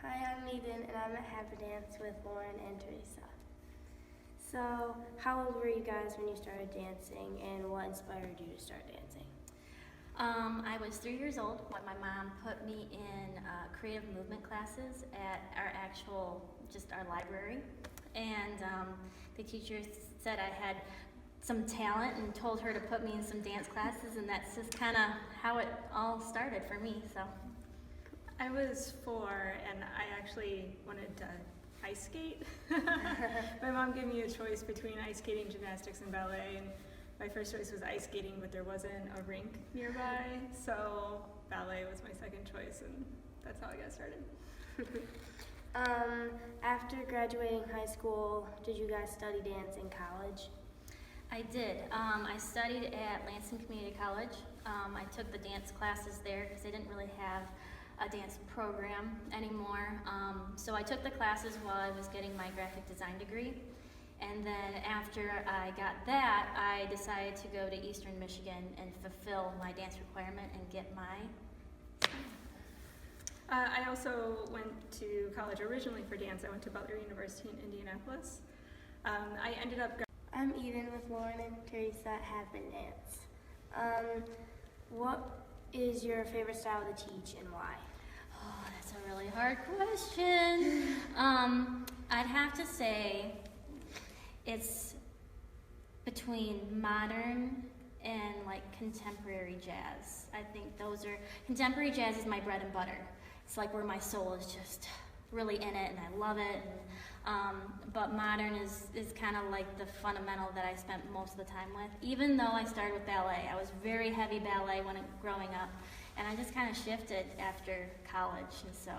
Hi, I'm Eden, and I'm at Happendance with Lauren and Theresa. So, how old were you guys when you started dancing, and what inspired you to start dancing? I was 3 years old when my mom put me in creative movement classes at our library. And the teacher said I had some talent and told her to put me in some dance classes, and that's just kind of how it all started for me. So I was 4 and I actually wanted to ice skate. My mom gave me a choice between ice skating, gymnastics, and ballet, and my first choice was ice skating, but there wasn't a rink nearby, so ballet was my second choice, and that's how I got started. After graduating high school, did you guys study dance in college? I did. I studied at Lansing Community College. I took the dance classes there because they didn't really have a dance program anymore. So I took the classes while I was getting my graphic design degree. And then after I got that, I decided to go to Eastern Michigan and fulfill my dance requirement and get my... I also went to college originally for dance. I went to Butler University in Indianapolis. I ended up... I'm Eden with Lauren and Theresa at Happendance. What is your favorite style to teach and why? Oh, that's a really hard question. I'd have to say it's between modern and like contemporary jazz. I think contemporary jazz is my bread and butter. It's like where my soul is just really in it and I love it. But modern is kind of like the fundamental that I spent most of the time with. Even though I started with ballet, I was very heavy ballet growing up, and I just kind of shifted after college. And so,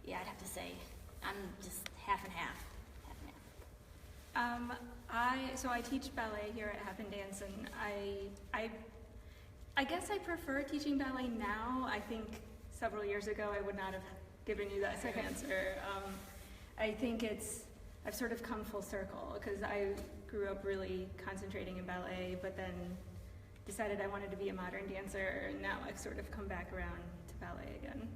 yeah, I'd have to say I'm just half and half. I teach ballet here at Happendance, and I guess I prefer teaching ballet now. I think several years ago I would not have given you that same answer. I think I've sort of come full circle because I grew up really concentrating in ballet, but then decided I wanted to be a modern dancer, and now I've sort of come back around to ballet again.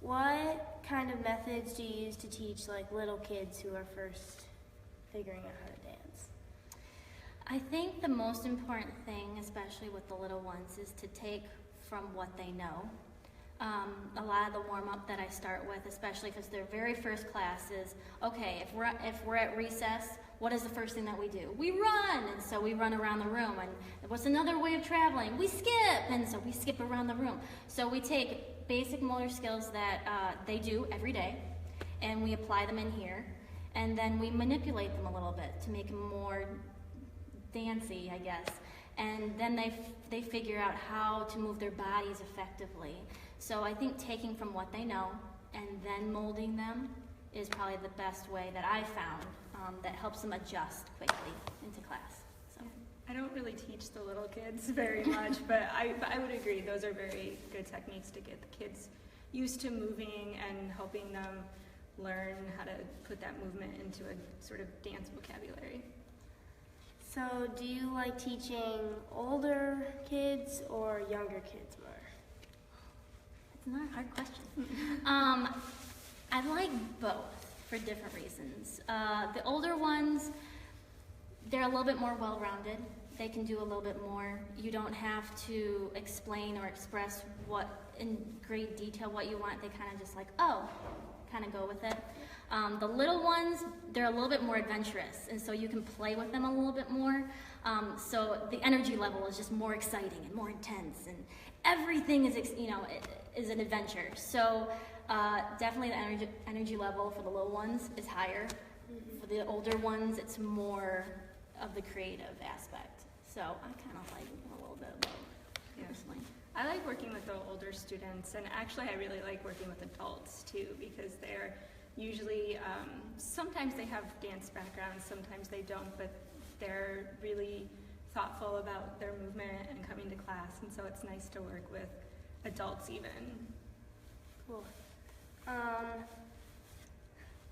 What kind of methods do you use to teach like little kids who are first figuring out how to dance? I think the most important thing, especially with the little ones, is to take from what they know. A lot of the warm-up that I start with, especially if it's their very first class, is, okay, if we're at recess, what is the first thing that we do? We run! And so we run around the room. And what's another way of traveling? We skip! And so we skip around the room. So we take basic motor skills that they do every day, and we apply them in here. And then we manipulate them a little bit to make them more dancey, I guess. And then they figure out how to move their bodies effectively. So I think taking from what they know and then molding them is probably the best way that I found that helps them adjust quickly into class. So I don't really teach the little kids very much, but I would agree those are very good techniques to get the kids used to moving and helping them learn how to put that movement into a sort of dance vocabulary. So, do you like teaching older kids or younger kids more? It's not a hard question. I like both for different reasons. The older ones, they're a little bit more well-rounded. They can do a little bit more. You don't have to explain or express in great detail what you want. They kind of just like, kind of go with it. The little ones, they're a little bit more adventurous, and so you can play with them a little bit more. So the energy level is just more exciting and more intense, and everything is an adventure. So definitely the energy level for the little ones is higher. Mm-hmm. For the older ones, it's more of the creative aspect. So I kind of like a little bit of both, personally. I like working with the older students, and actually I really like working with adults too, because they're usually, sometimes they have dance backgrounds, sometimes they don't, but they're really thoughtful about their movement and coming to class, and so it's nice to work with adults even. Cool.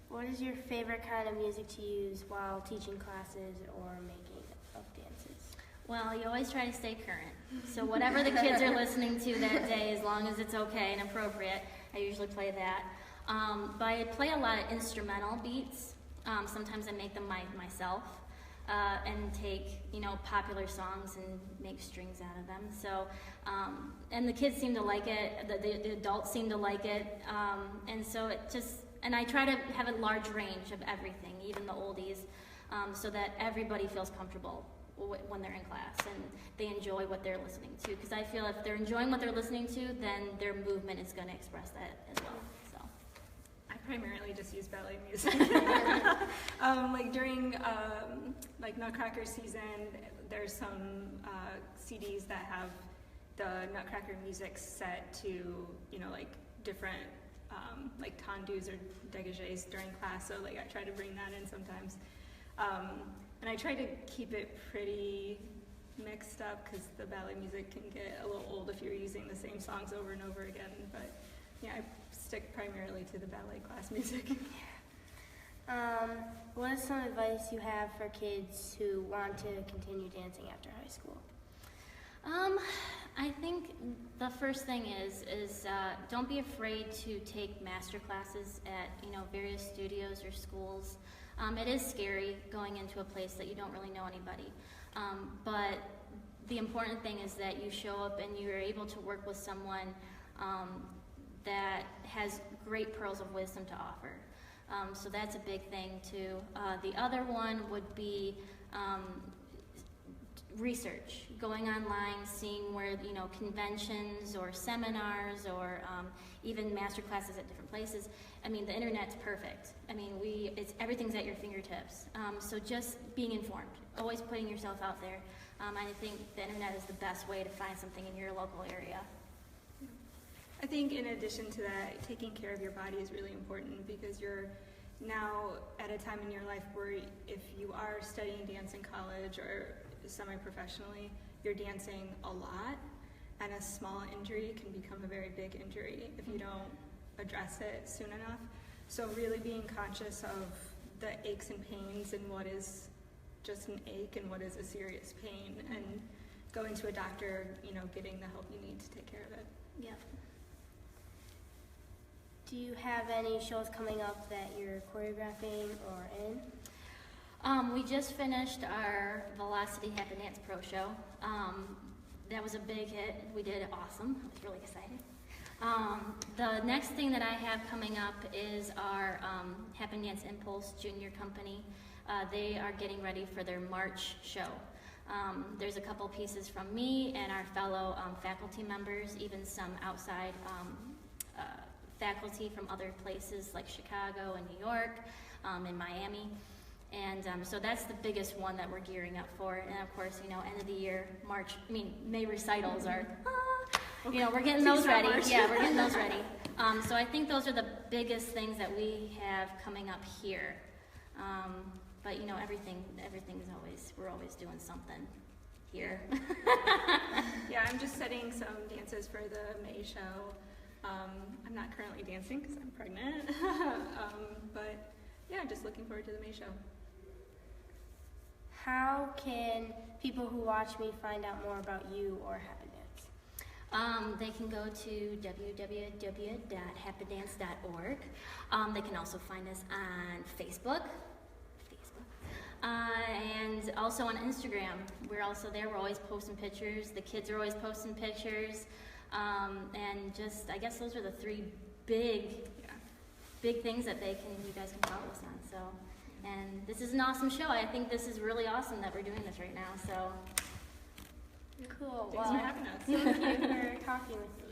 What is your favorite kind of music to use while teaching classes or making of dances? Well, you always try to stay current. So whatever the kids are listening to that day, as long as it's okay and appropriate, I usually play that. But I play a lot of instrumental beats. Sometimes I make them myself and take, popular songs and make strings out of them. So, and the kids seem to like it. The adults seem to like it. And so and I try to have a large range of everything, even the oldies, so that everybody feels comfortable when they're in class and they enjoy what they're listening to. Because I feel if they're enjoying what they're listening to, then their movement is going to express that as well. So I primarily just use ballet music. Like during like Nutcracker season, there's some CDs that have the Nutcracker music set to, like different like tendus or dégagés during class. So like I try to bring that in sometimes. And I try to keep it pretty mixed up because the ballet music can get a little old if you're using the same songs over and over again. But yeah, I stick primarily to the ballet class music. What is some advice you have for kids who want to continue dancing after high school? I think the first thing is don't be afraid to take master classes at various studios or schools. It is scary going into a place that you don't really know anybody, but the important thing is that you show up and you're able to work with someone that has great pearls of wisdom to offer. So that's a big thing too. The other one would be research, going online, seeing where conventions or seminars or even master classes at different places. I mean, the internet's perfect. I mean, everything's at your fingertips. So just being informed, always putting yourself out there. I think the internet is the best way to find something in your local area. I think in addition to that, taking care of your body is really important because you're now at a time in your life where if you are studying dance in college or semi-professionally, you're dancing a lot, and a small injury can become a very big injury if you don't address it soon enough. So really being conscious of the aches and pains and what is just an ache and what is a serious pain, and going to a doctor, getting the help you need to take care of it. Yep. Do you have any shows coming up that you're choreographing or in? We just finished our Velocity Happendance Pro show. That was a big hit. We did awesome. I was really excited. The next thing that I have coming up is our Happendance Impulse Junior Company. They are getting ready for their March show. There's a couple pieces from me and our fellow faculty members, even some outside faculty from other places like Chicago and New York and Miami. And so that's the biggest one that we're gearing up for. And of course, end of the year, May recitals are, we're getting those ready. Yeah, we're getting those ready. So I think those are the biggest things that we have coming up here. But everything's we're always doing something here. Yeah, I'm just setting some dances for the May show. I'm not currently dancing because I'm pregnant. But yeah, just looking forward to the May show. How can people who watch me find out more about you or Happendance? They can go to www.happendance.org. They can also find us on Facebook. And also on Instagram. We're also there. We're always posting pictures. The kids are always posting pictures. And I guess those are the three big things that you guys can follow us on. So, and this is an awesome show. I think this is really awesome that we're doing this right now. So, cool. Thanks for having us. Thank you for talking with me.